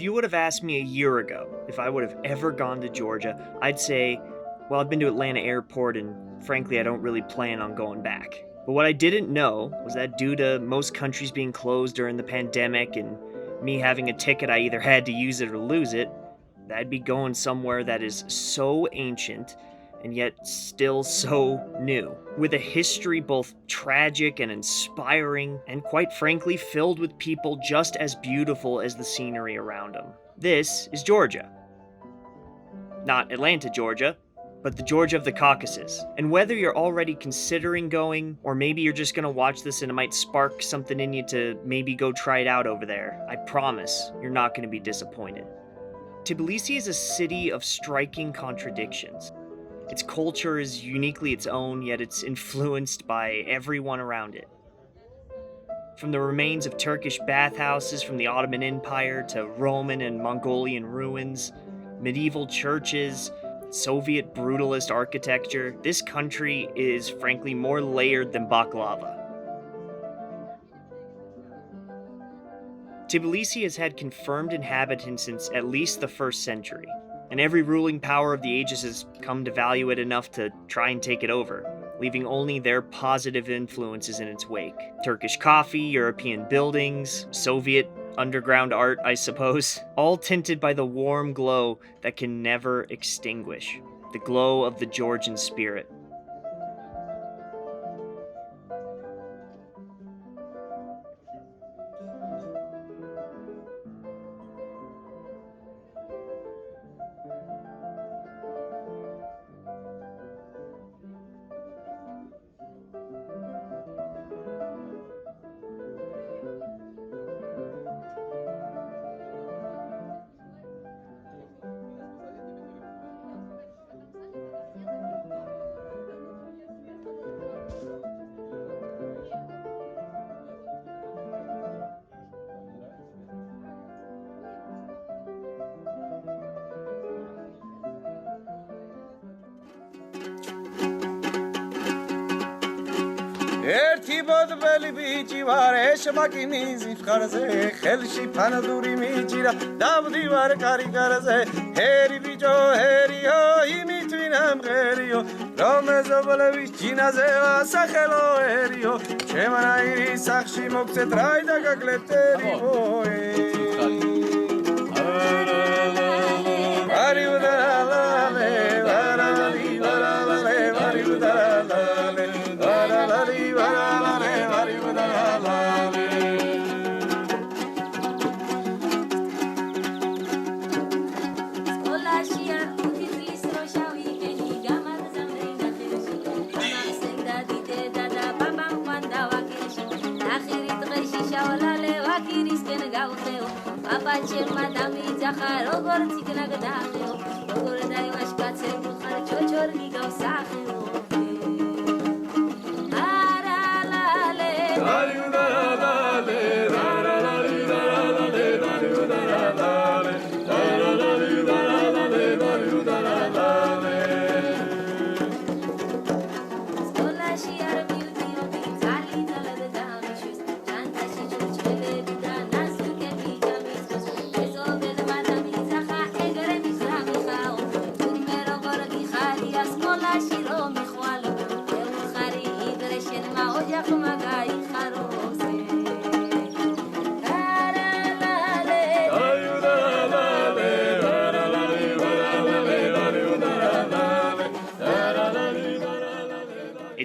you would have asked me a year ago if I would have ever gone to Georgia, I'd say, well, I've been to Atlanta Airport and frankly, I don't really plan on going back. But what I didn't know was that due to most countries being closed during the pandemic and me having a ticket, I either had to use it or lose it, that I'd be going somewhere that is so ancient and yet still so new, with a history both tragic and inspiring, and quite frankly, filled with people just as beautiful as the scenery around them. This is Georgia. Not Atlanta, Georgia, but the Georgia of the Caucasus. And whether you're already considering going, or maybe you're just gonna watch this and it might spark something in you to maybe go try it out over there, I promise you're not gonna be disappointed. Tbilisi is a city of striking contradictions. Its culture is uniquely its own, yet it's influenced by everyone around it. From the remains of Turkish bathhouses from the Ottoman Empire to Roman and Mongolian ruins, medieval churches, Soviet brutalist architecture, this country is frankly more layered than baklava. Tbilisi has had confirmed inhabitants since at least the 1st century, and every ruling power of the ages has come to value it enough to try and take it over, leaving only their positive influences in its wake. Turkish coffee, European buildings, Soviet underground art, I suppose, all tinted by the warm glow that can never extinguish, the glow of the Georgian spirit. ერთი ბოდბელი ბიჭი ვარ ეშმაკინის მხარზე ხელში ფანადური მიჭირა დავდივარ კარიგარზე ჰერი ბიჭო ჰერიო იმით ვინ ამღერიო რომ მეზობლების ჯინაზე ასახელო ჰერიო ჩემანაირი სახში მოგცეთ რაი და გაგლეთერი ოე ვარი უდალალე ვარალი ვარალე ვარი უდალალე ვარალი ვარალე ვარი უდალალე სკოლაშია თითის როშავი ენი გამაგზავნე ნახევში ამასენდა დიდედა და ბაბამ ყვანდა ვაკირში ნახირი დღეში შავალალე ვაკირისკენ გავხეო პაპა ჩემმა დამიძახა როგორ ციგნა გდახეო როგორ დაივაშკაცებულ ხარ ჩოჩორი გავსახეო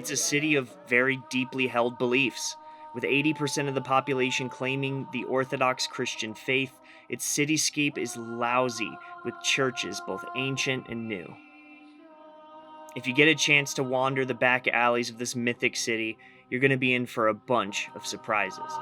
It's a city of very deeply held beliefs. With 80% of the population claiming the Orthodox Christian faith, its cityscape is lousy with churches both ancient and new. If you get a chance to wander the back alleys of this mythic city, you're going to be in for a bunch of surprises.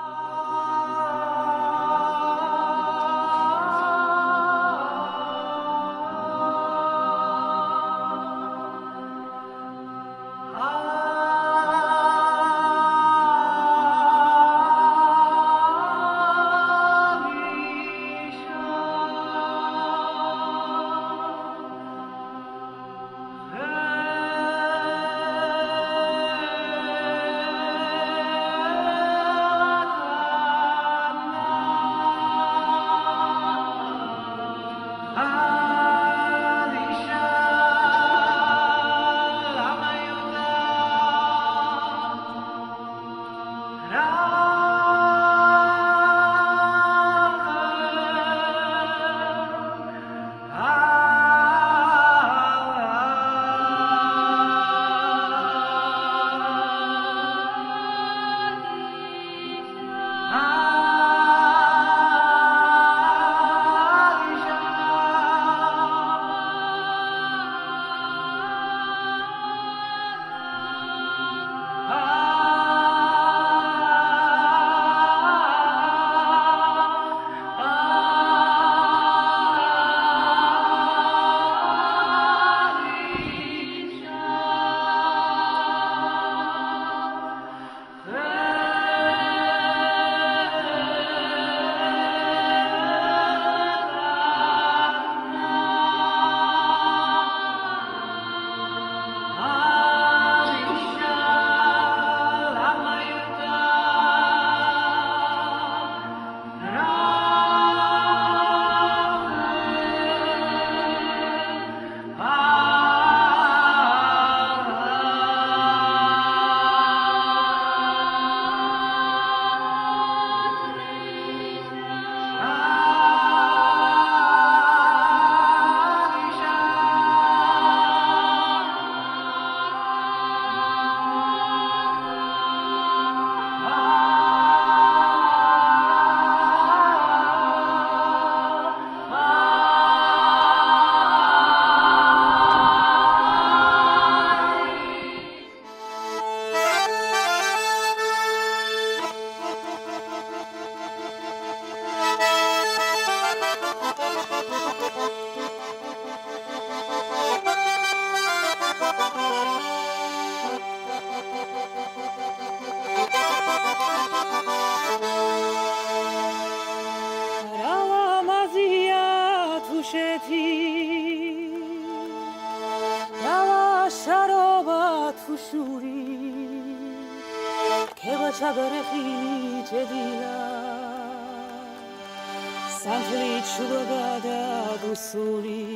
فشوری که با چبرخی جدیلا سنتلی چوبا گادا گوسولی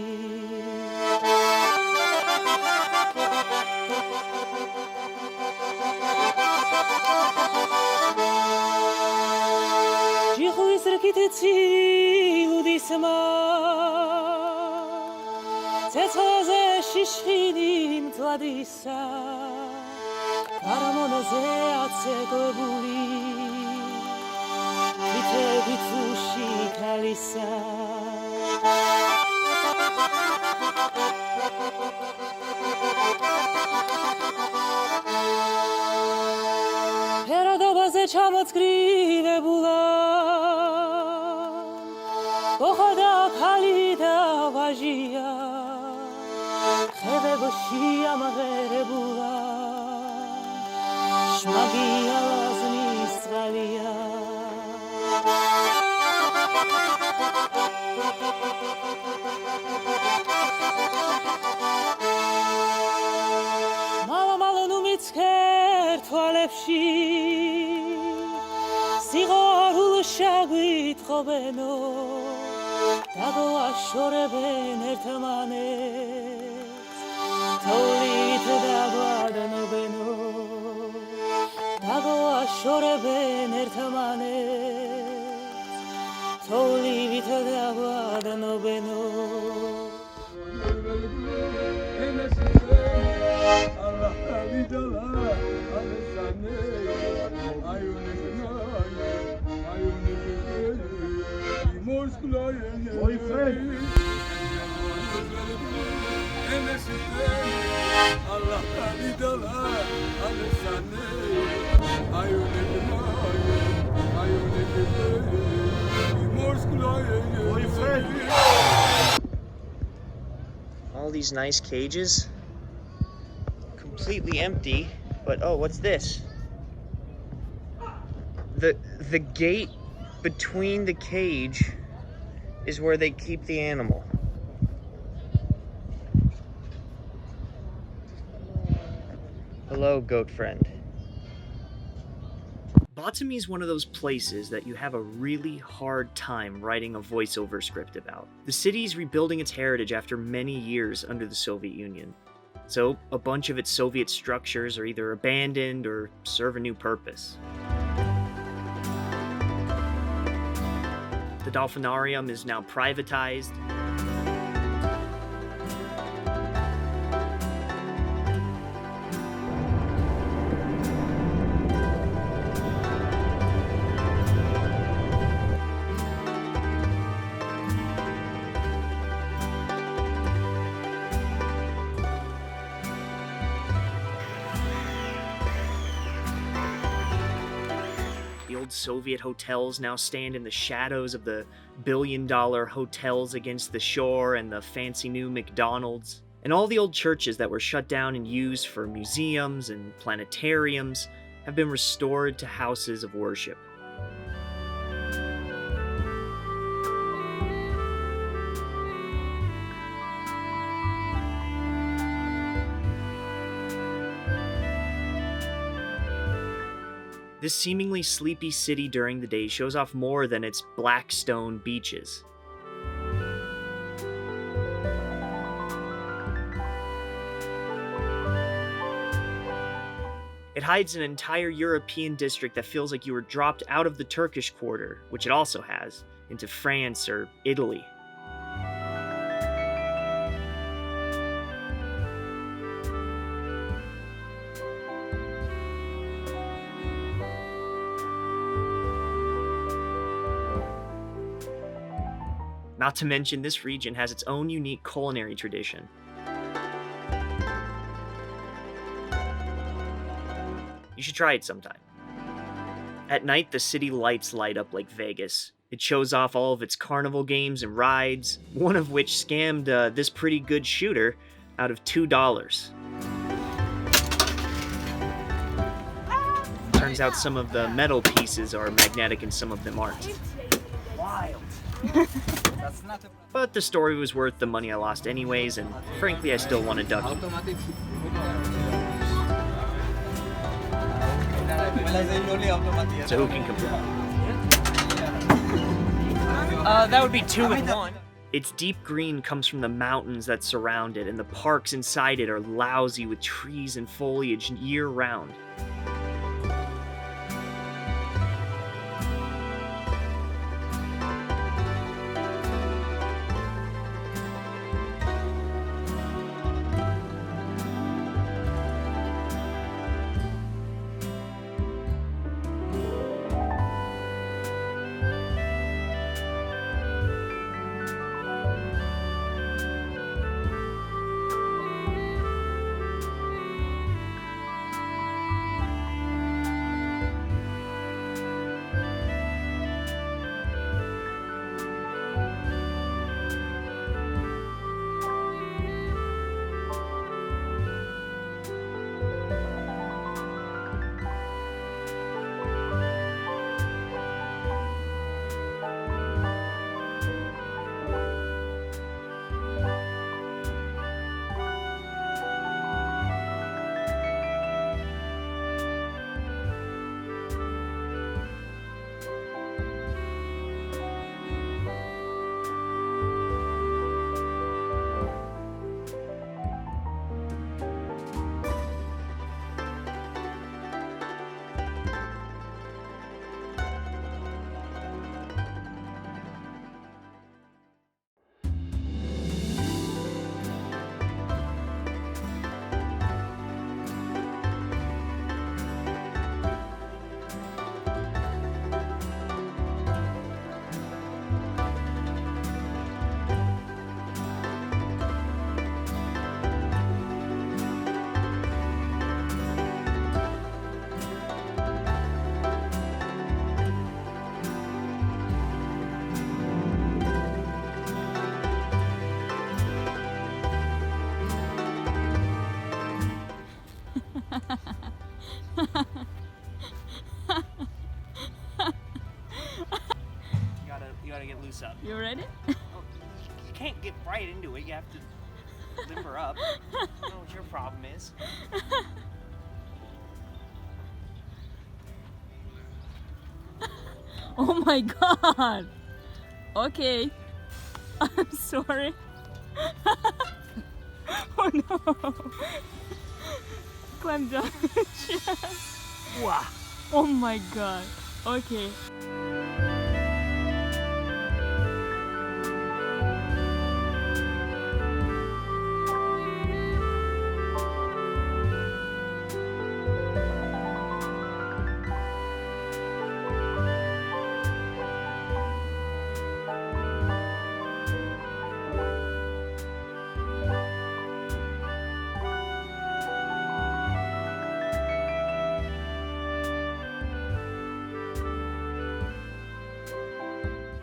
جی خوی سرکیت تی لودی سما تتازه شیشخیدیم تو دیسا کارمون زیادse گبولی بیته بیتوشی کلیسا پرادو بازه چامت گریوه بولم با خدا کلیدا واجیا خیبه گوشی اما غیره بولم شماگی آواز نیست غلیا مالا مالا نومیت کرد تو لبشی سیگار و شاگید خوبنو دادو اشوره به نرتمانه تولیت دادو بنو دادو اشوره به نرتمانه تولیت دادو بنو All these nice cages, completely empty, but oh, what's this? The gate between the cage is where they keep the animal. Hello, goat friend. Batumi is one of those places that you have a really hard time writing a voiceover script about. The city is rebuilding its heritage after many years under the Soviet Union. So, a bunch of its Soviet structures are either abandoned or serve a new purpose. The Dolphinarium is now privatized. Soviet hotels now stand in the shadows of the billion-dollar hotels against the shore and the fancy new McDonald's. And all the old churches that were shut down and used for museums and planetariums have been restored to houses of worship. This seemingly sleepy city during the day shows off more than its black stone beaches. It hides an entire European district that feels like you were dropped out of the Turkish quarter, which it also has, into France or Italy. Not to mention, this region has its own unique culinary tradition. You should try it sometime. At night, the city lights light up like Vegas. It shows off all of its carnival games and rides, one of which scammed this pretty good shooter out of $2. Turns out some of the metal pieces are magnetic and some of them aren't. Wild. But the story was worth the money I lost anyways, and frankly I still want a ducky. So who can compare? That would be 2 and 1. Its deep green comes from the mountains that surround it, and the parks inside it are lousy with trees and foliage year-round. You gotta get loose up. You ready? You can't get right into it. You have to limber up. You know what your problem is. Oh my god. Okay. I'm sorry. Oh no. Climb down. Wow. Oh my god. Okay.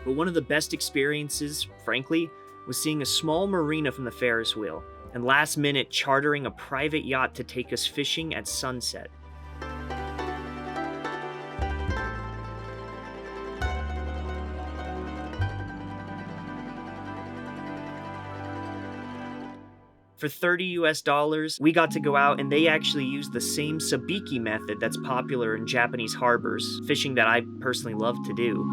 But one of the best experiences, frankly, was seeing a small marina from the Ferris wheel, and last minute chartering a private yacht to take us fishing at sunset. For $30 US, we got to go out, and they actually used the same sabiki method that's popular in Japanese harbors, fishing that I personally love to do.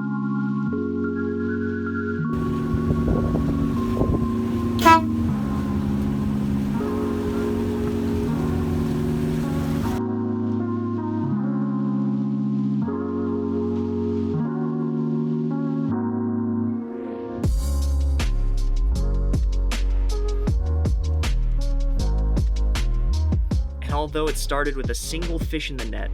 Although it started with a single fish in the net.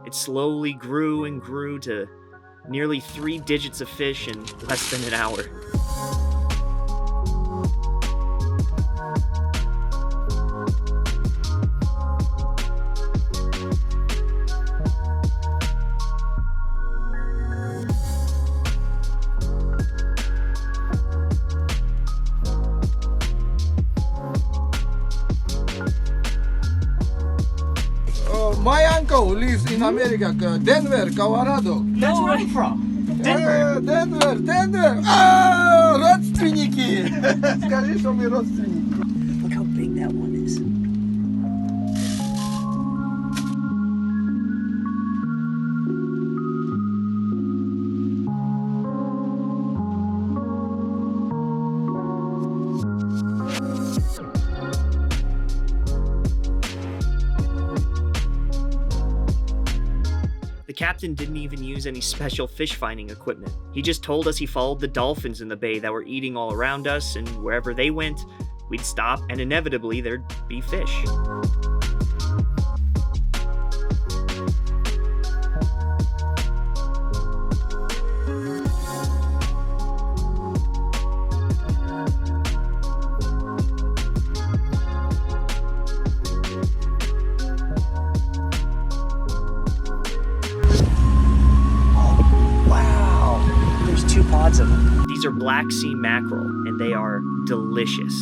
It slowly grew and grew to nearly 3 digits of fish in less than an hour. uncle who lives in America, Denver, Colorado. That's where I'm from. Denver. Denver. А, родственники. Скажи, что мы родственники. Look how big that one is. The captain didn't even use any special fish finding equipment. He just told us he followed the dolphins in the bay that were eating all around us, and wherever they went, we'd stop, and inevitably there'd be fish. Pods of them. These are Black Sea mackerel, and they are delicious.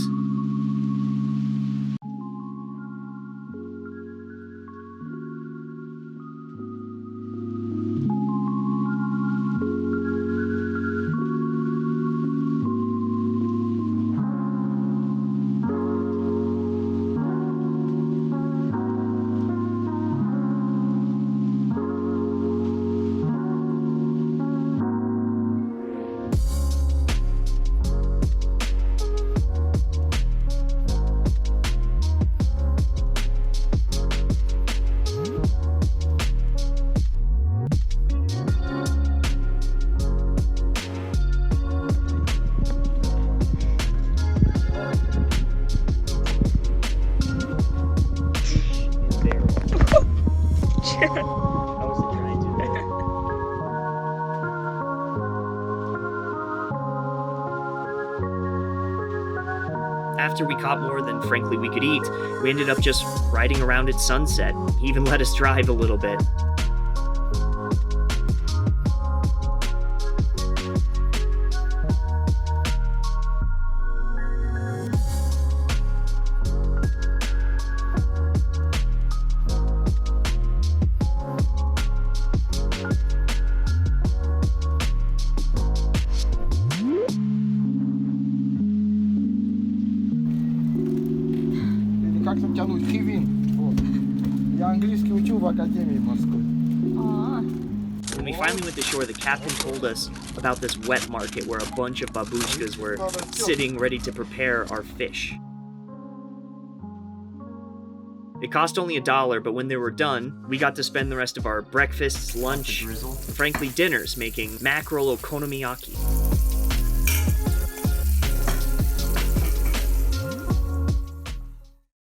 After we caught more than, frankly, we could eat, we ended up just riding around at sunset. He even let us drive a little bit. Как там тянуть? Хивин. Вот. Я английский учу в Академии морской. When we finally went to shore, the captain told us about this wet market where a bunch of babushkas were sitting ready to prepare our fish. It cost only $1, but when they were done, we got to spend the rest of our breakfasts, lunch, and frankly dinners making mackerel okonomiyaki.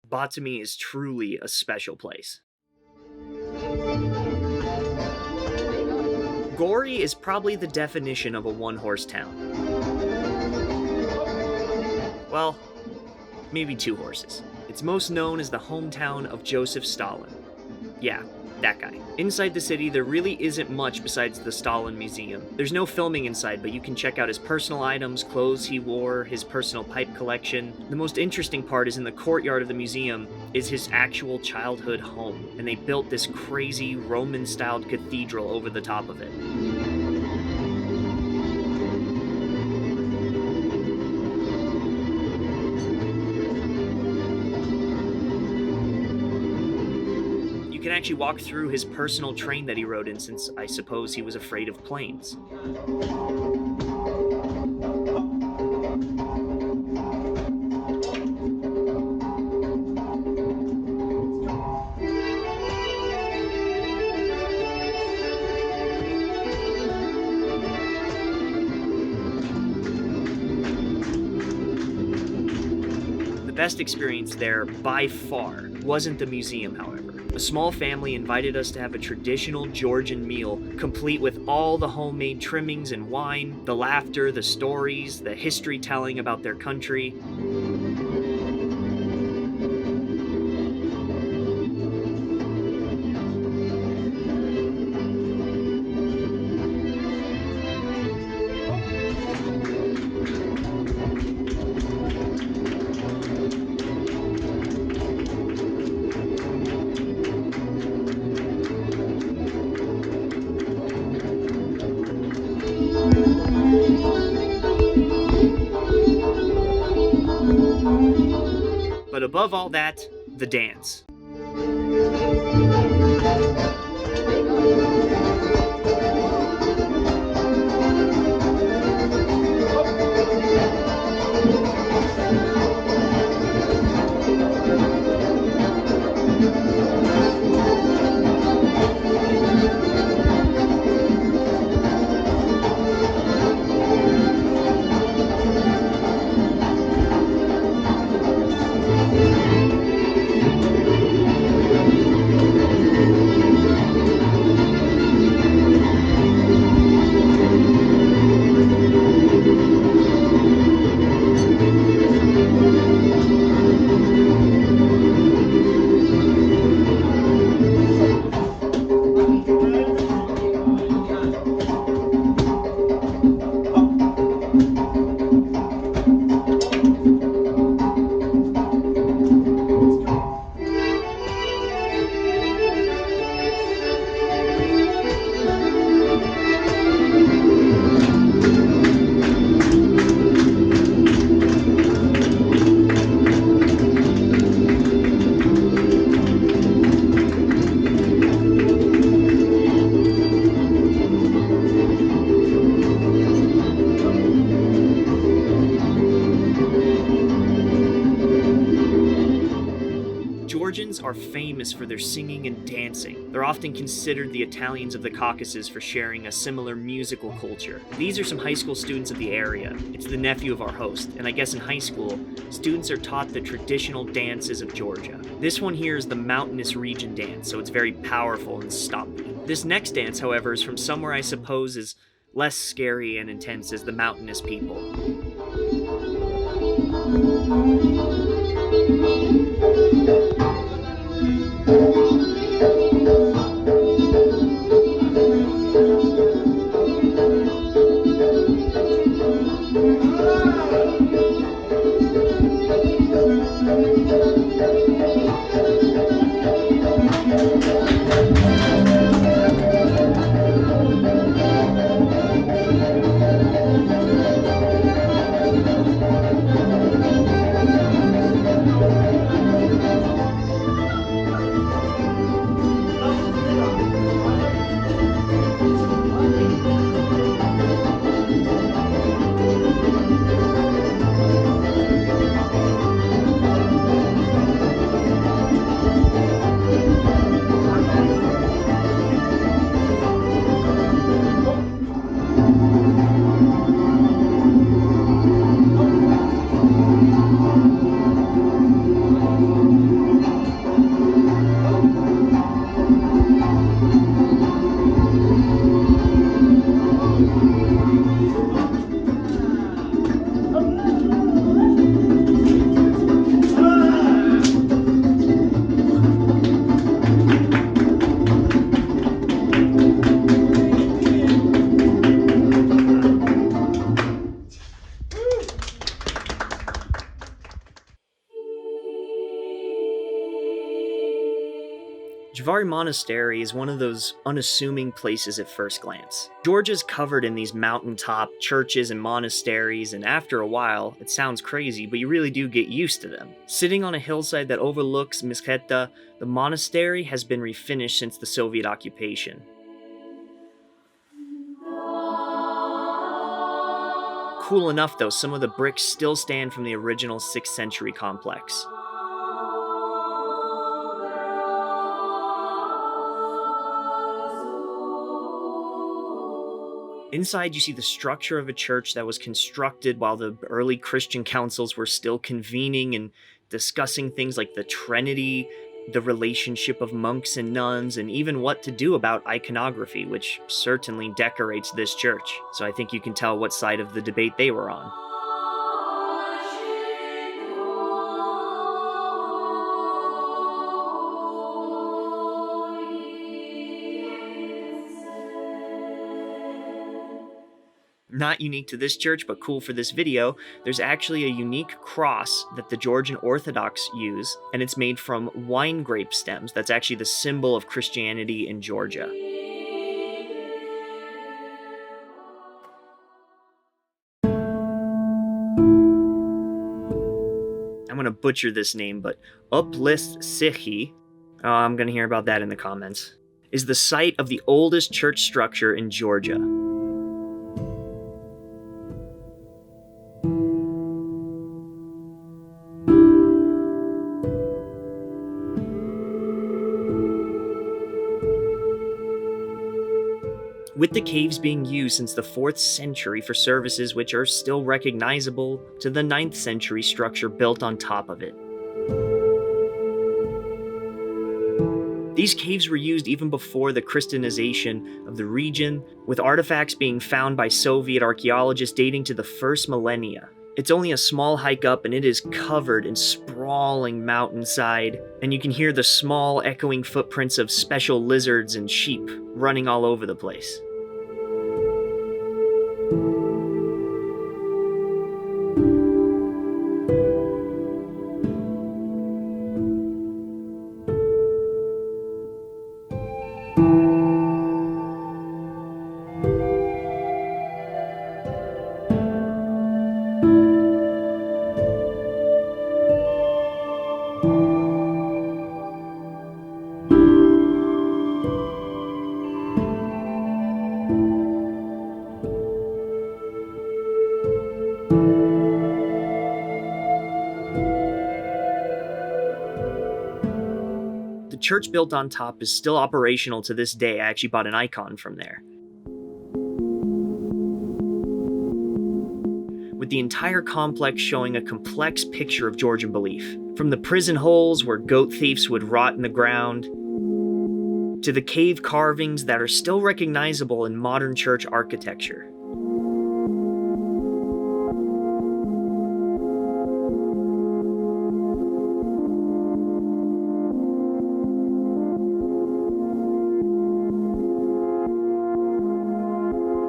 Batumi is truly a special place. Gori is probably the definition of a one-horse town. Well, maybe 2 horses. It's most known as the hometown of Joseph Stalin. Yeah, that guy. Inside the city, there really isn't much besides the Stalin Museum. There's no filming inside, but you can check out his personal items, clothes he wore, his personal pipe collection. The most interesting part is in the courtyard of the museum is his actual childhood home, and they built this crazy Roman-styled cathedral over the top of it. You can actually walk through his personal train that he rode in, since I suppose he was afraid of planes. The best experience there, by far, wasn't the museum, however. A small family invited us to have a traditional Georgian meal, complete with all the homemade trimmings and wine, the laughter, the stories, the history telling about their country. But above all that, the dance. Georgians are famous for their singing and dancing. They're often considered the Italians of the Caucasus for sharing a similar musical culture. These are some high school students of the area. It's the nephew of our host, and I guess in high school, students are taught the traditional dances of Georgia. This one here is the mountainous region dance, so it's very powerful and stumpy. This next dance, however, is from somewhere I suppose is less scary and intense as the mountainous people. Jvari Monestary is one of those unassuming places at first glance. Georgia's covered in these mountaintop churches and monasteries, and after a while, it sounds crazy, but you really do get used to them. Sitting on a hillside that overlooks Mtskheta, the monastery has been refinished since the Soviet occupation. Cool enough though, some of the bricks still stand from the original 6th century complex. Inside, you see the structure of a church that was constructed while the early Christian councils were still convening and discussing things like the Trinity, the relationship of monks and nuns, and even what to do about iconography, which certainly decorates this church. So I think you can tell what side of the debate they were on. Not unique to this church, but cool for this video, there's actually a unique cross that the Georgian Orthodox use, and it's made from wine grape stems. That's actually the symbol of Christianity in Georgia. I'm going to butcher this name, but Uplistsikhe, I'm going to hear about that in the comments, is the site of the oldest church structure in Georgia. With the caves being used since the 4th century for services which are still recognizable to the 9th century structure built on top of it. These caves were used even before the Christianization of the region, with artifacts being found by Soviet archaeologists dating to the first millennia. It's only a small hike up and it is covered in sprawling mountainside, and you can hear the small echoing footprints of special lizards and sheep running all over the place. The church built on top is still operational to this day. I actually bought an icon from there. With the entire complex showing a complex picture of Georgian belief. From the prison holes where goat thieves would rot in the ground, to the cave carvings that are still recognizable in modern church architecture.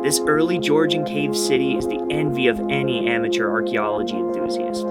This early Georgian cave city is the envy of any amateur archaeology enthusiast.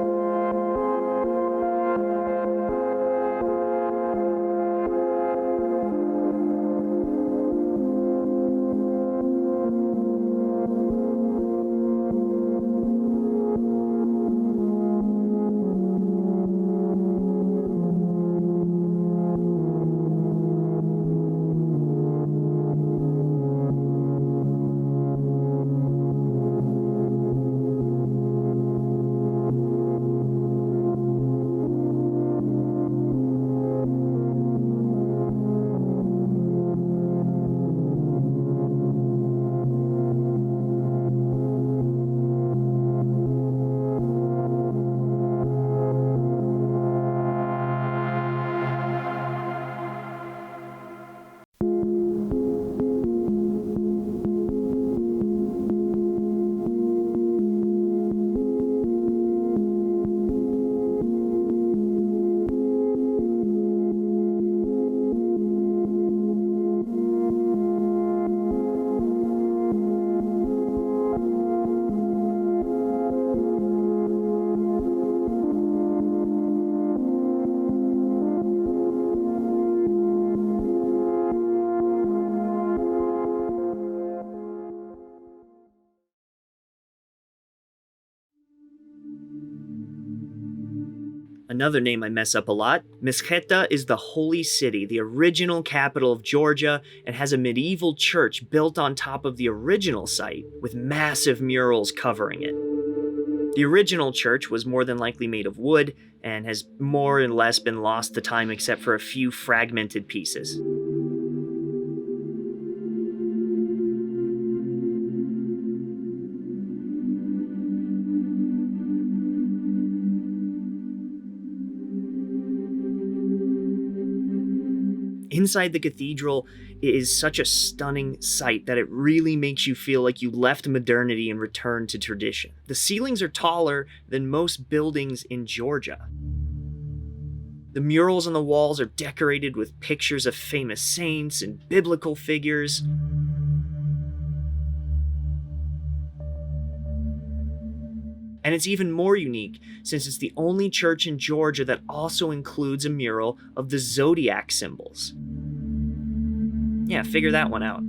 Another name I mess up a lot. Mtskheta is the Holy City, the original capital of Georgia, and has a medieval church built on top of the original site with massive murals covering it. The original church was more than likely made of wood and has more or less been lost to time except for a few fragmented pieces. Inside the cathedral is such a stunning sight that it really makes you feel like you left modernity and returned to tradition. The ceilings are taller than most buildings in Georgia. The murals on the walls are decorated with pictures of famous saints and biblical figures. And it's even more unique since it's the only church in Georgia that also includes a mural of the zodiac symbols. Yeah, figure that one out.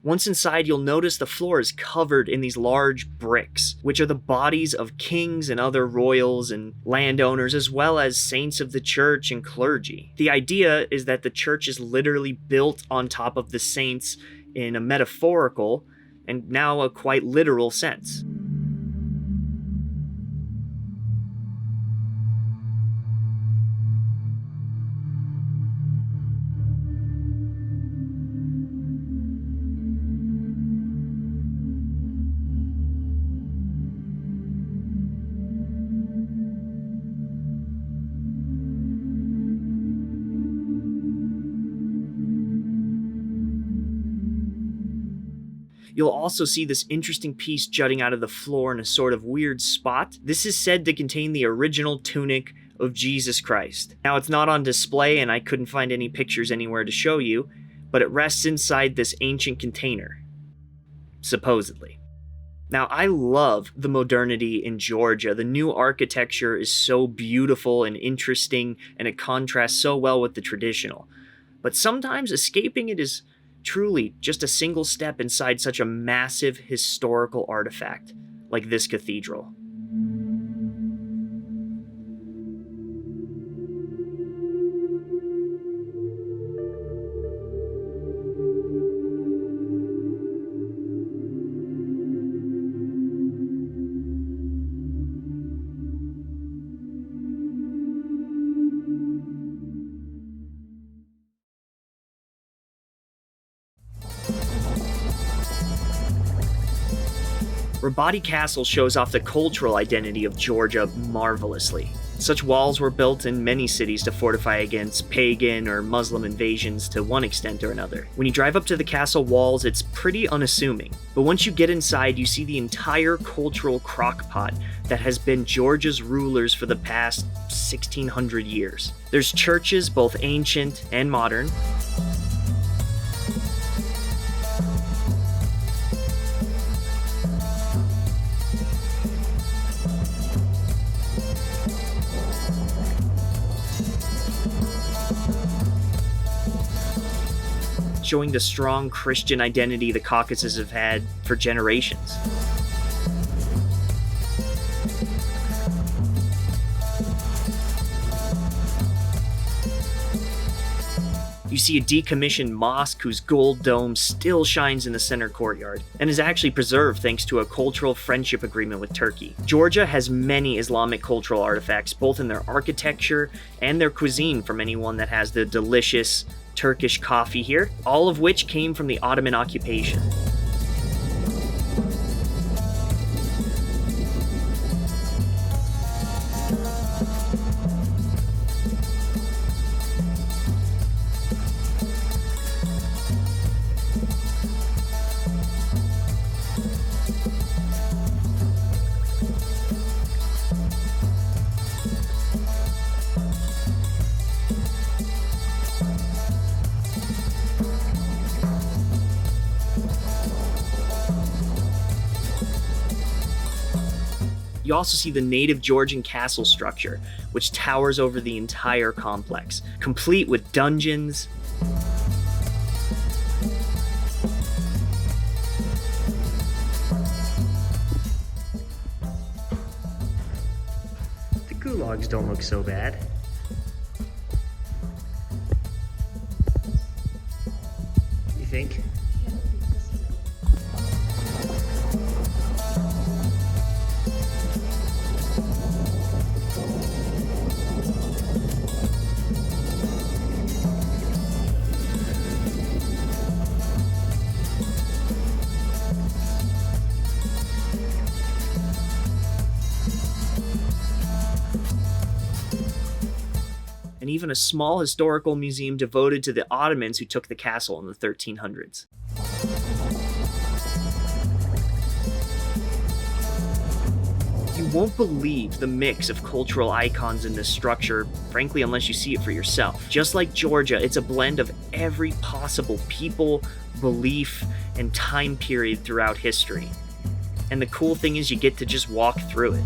Once inside, you'll notice the floor is covered in these large bricks, which are the bodies of kings and other royals and landowners, as well as saints of the church and clergy. The idea is that the church is literally built on top of the saints in a metaphorical and now a quite literal sense. You'll also see this interesting piece jutting out of the floor in a sort of weird spot. This is said to contain the original tunic of Jesus Christ. Now, it's not on display and I couldn't find any pictures anywhere to show you, but it rests inside this ancient container. Supposedly. Now, I love the modernity in Georgia. The new architecture is so beautiful and interesting, and it contrasts so well with the traditional. But sometimes escaping it is truly just a single step inside such a massive historical artifact like this cathedral. Rabati Castle shows off the cultural identity of Georgia marvelously. Such walls were built in many cities to fortify against pagan or Muslim invasions to one extent or another. When you drive up to the castle walls, it's pretty unassuming. But once you get inside, you see the entire cultural crockpot that has been Georgia's rulers for the past 1600 years. There's churches, both ancient and modern. Showing the strong Christian identity the Caucasus have had for generations. You see a decommissioned mosque whose gold dome still shines in the center courtyard, and is actually preserved thanks to a cultural friendship agreement with Turkey. Georgia has many Islamic cultural artifacts, both in their architecture and their cuisine, from anyone that has the delicious Turkish coffee here, all of which came from the Ottoman occupation. You also see the native Georgian castle structure, which towers over the entire complex, complete with dungeons, the gulags don't look so bad. You think? And even a small historical museum devoted to the Ottomans who took the castle in the 1300s. You won't believe the mix of cultural icons in this structure, frankly, unless you see it for yourself. Just like Georgia, it's a blend of every possible people, belief, and time period throughout history. And the cool thing is you get to just walk through it.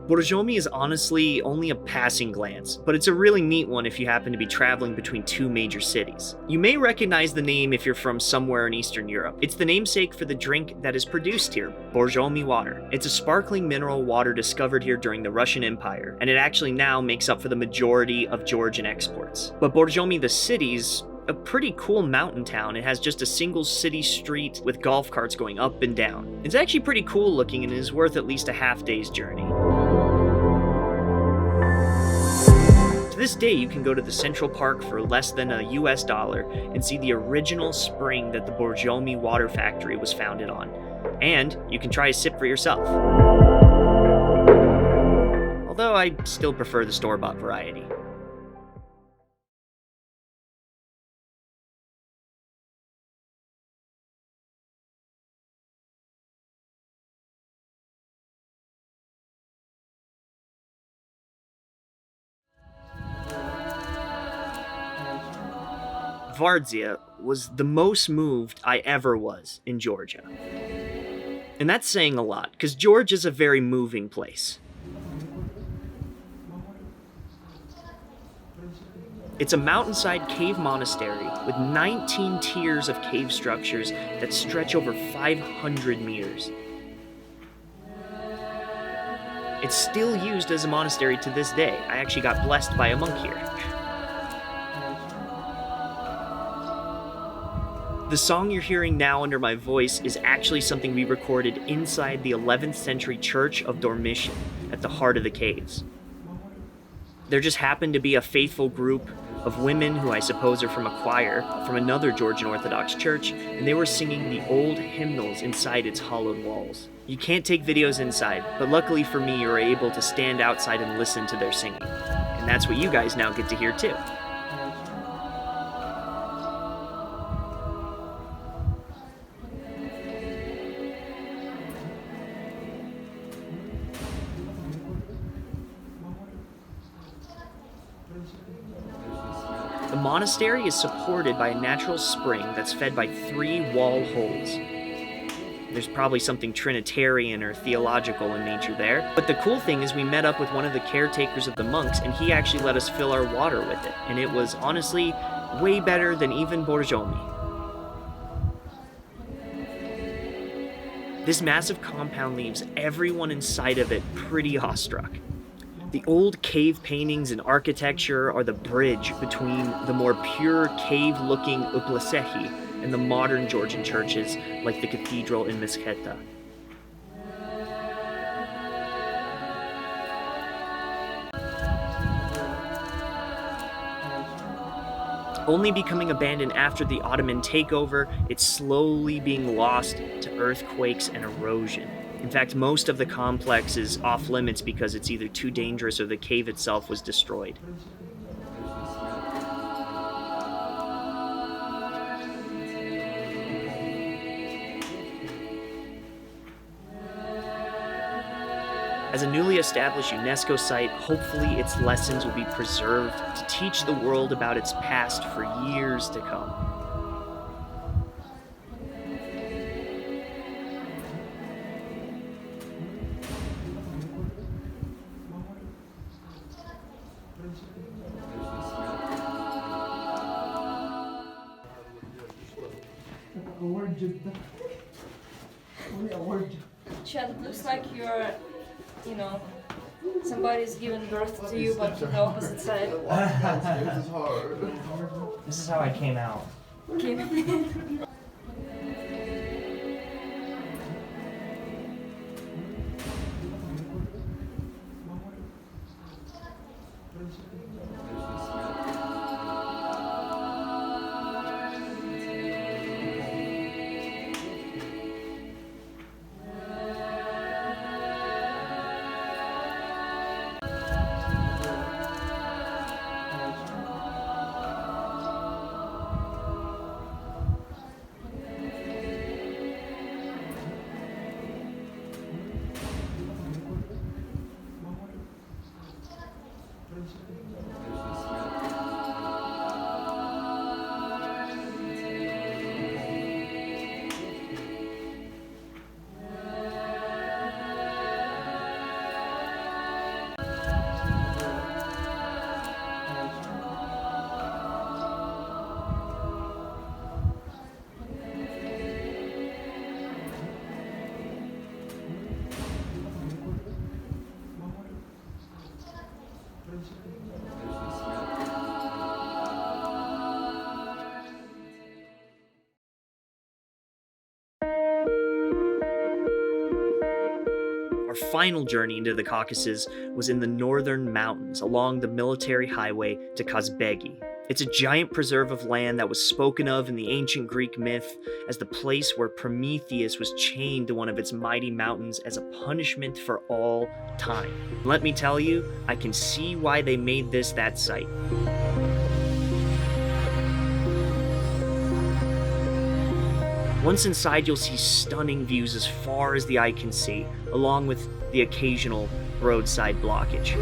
Borjomi is honestly only a passing glance, but it's a really neat one if you happen to be traveling between two major cities. You may recognize the name if you're from somewhere in Eastern Europe. It's the namesake for the drink that is produced here, Borjomi water. It's a sparkling mineral water discovered here during the Russian Empire, and it actually now makes up for the majority of Georgian exports. But Borjomi, the city's a pretty cool mountain town. It has just a single city street with golf carts going up and down. It's actually pretty cool looking and is worth at least a half-day's journey. To this day, you can go to the Central Park for less than $1 and see the original spring that the Borjomi water factory was founded on. And you can try a sip for yourself. Although I still prefer the store-bought variety. Vardzia was the most moved I ever was in Georgia. And that's saying a lot, because Georgia's a very moving place. It's a mountainside cave monastery with 19 tiers of cave structures that stretch over 500 meters. It's still used as a monastery to this day. I actually got blessed by a monk here. The song you're hearing now under my voice is actually something we recorded inside the 11th century church of Dormition at the heart of the caves. There just happened to be a faithful group of women who I suppose are from a choir from another Georgian Orthodox church, and they were singing the old hymnals inside its hollowed walls. You can't take videos inside, but luckily for me, you were able to stand outside and listen to their singing. And that's what you guys now get to hear too. The monastery is supported by a natural spring that's fed by 3 wall holes. There's probably something Trinitarian or theological in nature there. But the cool thing is we met up with one of the caretakers of the monks, and he actually let us fill our water with it. And it was honestly way better than even Borjomi. This massive compound leaves everyone inside of it pretty awestruck. The old cave paintings and architecture are the bridge between the more pure cave-looking Uplistsikhe and the modern Georgian churches like the cathedral in Mtskheta. Only becoming abandoned after the Ottoman takeover, it's slowly being lost to earthquakes and erosion. In fact, most of the complex is off limits because it's either too dangerous or the cave itself was destroyed. As a newly established UNESCO site, hopefully its lessons will be preserved to teach the world about its past for years to come. Chad, it looks like you're, somebody's given birth to you, but on the opposite side. This is hard. This is how I came out. Our final journey into the Caucasus was in the northern mountains along the military highway to Kazegbi. It's a giant preserve of land that was spoken of in the ancient Greek myth as the place where Prometheus was chained to one of its mighty mountains as a punishment for all time. Let me tell you, I can see why they made this that site. Once inside, you'll see stunning views as far as the eye can see, along with the occasional roadside blockage.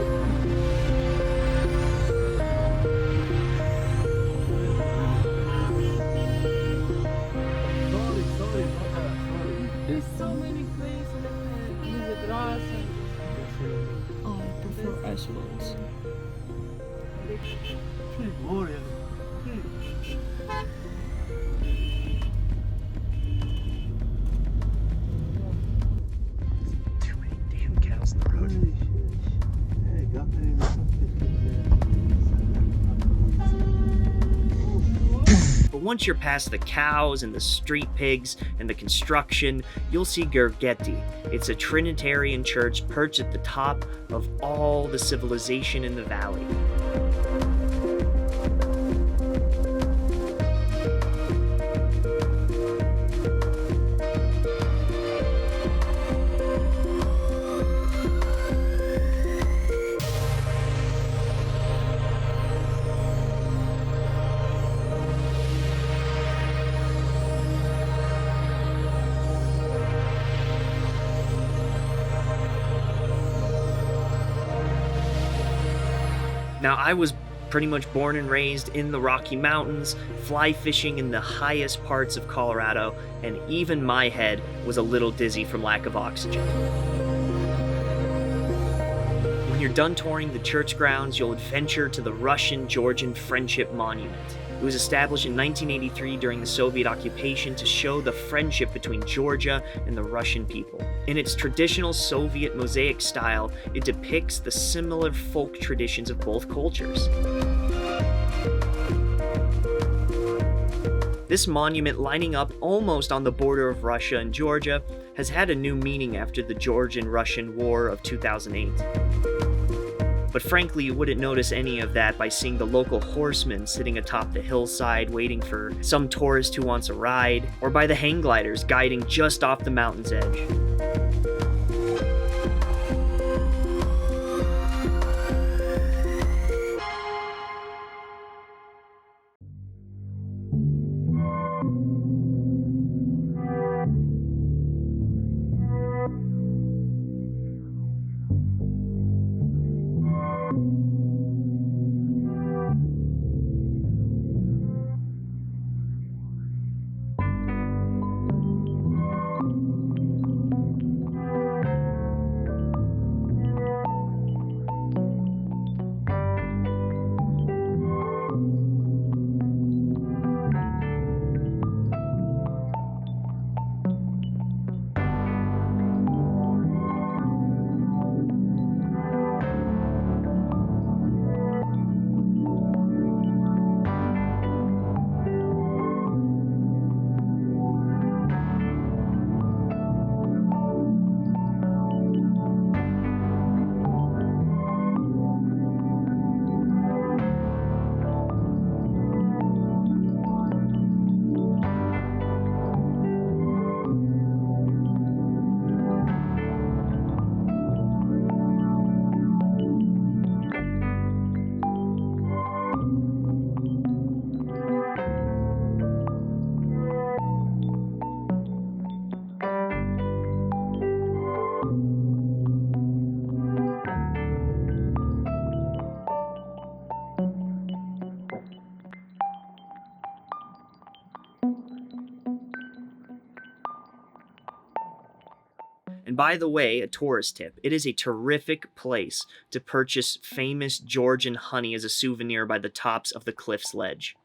There's so many places with the grass and Oh, I prefer icebergs. Too many damn cows in the road. But once you're past the cows and the street pigs and the construction, you'll see Gergeti. It's a Trinitarian church perched at the top of all the civilization in the valley. Now, I was pretty much born and raised in the Rocky Mountains, fly fishing in the highest parts of Colorado, and even my head was a little dizzy from lack of oxygen. When you're done touring the church grounds, you'll adventure to the Russian-Georgian Friendship Monument. It was established in 1983 during the Soviet occupation to show the friendship between Georgia and the Russian people. In its traditional Soviet mosaic style, it depicts the similar folk traditions of both cultures. This monument, lining up almost on the border of Russia and Georgia, has had a new meaning after the Georgian-Russian War of 2008. But frankly, you wouldn't notice any of that by seeing the local horsemen sitting atop the hillside waiting for some tourist who wants a ride, or by the hang gliders guiding just off the mountain's edge. And by the way, a tourist tip, it is a terrific place to purchase famous Georgian honey as a souvenir by the tops of the cliff's ledge.